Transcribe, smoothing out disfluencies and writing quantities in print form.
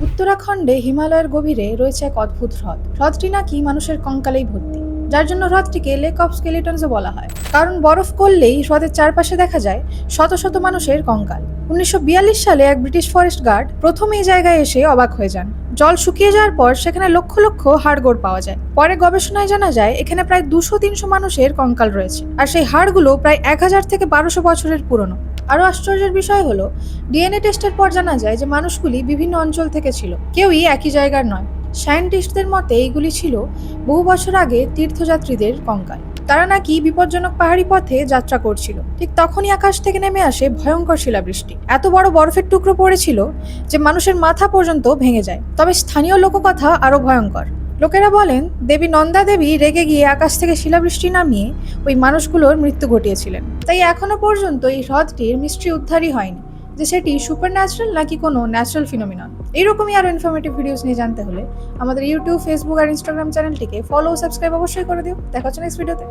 উত্তরাখণ্ডে হিমালয়ের গভীরে রয়েছে এক অদ্ভুত হ্রদ। হ্রদটি নাকি মানুষের কঙ্কালেই ভর্তি, যার জন্য হ্রদটিকে লেক অফ স্কেলিটনসও বলা হয়। কারণ বরফ করলেই হ্রদের চারপাশে দেখা যায় শত শত মানুষের কঙ্কাল। 1942 সালে এক ব্রিটিশ ফরেস্ট গার্ড প্রথম এই জায়গায় এসে অবাক হয়ে যান। জল শুকিয়ে যাওয়ার পর সেখানে লক্ষ লক্ষ হাড়গোড় পাওয়া যায়। পরে গবেষণায় জানা যায় এখানে প্রায় 200-300 মানুষের কঙ্কাল রয়েছে, আর সেই হাড়গুলো প্রায় 1000 থেকে 1200 বছরের পুরনো। আরো আশ্চর্যের বিষয় হলো, ডিএনএ টেস্টের পর জানা যায় যে মানুষগুলি বিভিন্ন অঞ্চল থেকে ছিল, কেউই একই জায়গার নয়। সায়েন্টিস্টদের মতে এইগুলি ছিল বহু বছর আগে তীর্থযাত্রীদের কঙ্কাল। তারা নাকি বিপজ্জনক পাহাড়ি পথে যাত্রা করছিল। ঠিক তখনই আকাশ থেকে নেমে আসে ভয়ঙ্কর শিলাবৃষ্টি। এত বড় বরফের টুকরো পড়েছিল যে মানুষের মাথা পর্যন্ত ভেঙে যায়। তবে স্থানীয় লোককথা আরো ভয়ঙ্কর। লোকেরা বলেন দেবী নন্দা দেবী রেগে গিয়ে আকাশ থেকে শিলাবৃষ্টি নামিয়ে ওই মানুষগুলোর মৃত্যু ঘটিয়েছিলেন। তাই এখনো পর্যন্ত এই হ্রদটির মিস্ট্রি উদ্ধারই হয়নি যে সেটি সুপার ন্যাচারাল নাকি কোনো ন্যাচারাল ফিনোমিনন। এইরকমই আরো ইনফরমেটিভ ভিডিওস নিয়ে জানতে হলে আমাদের ইউটিউব, ফেসবুক আর ইনস্টাগ্রাম চ্যানেলটিকে ফলো ও সাবস্ক্রাইব অবশ্যই করে দিও। দেখা হচ্ছে নেক্সট ভিডিওতে।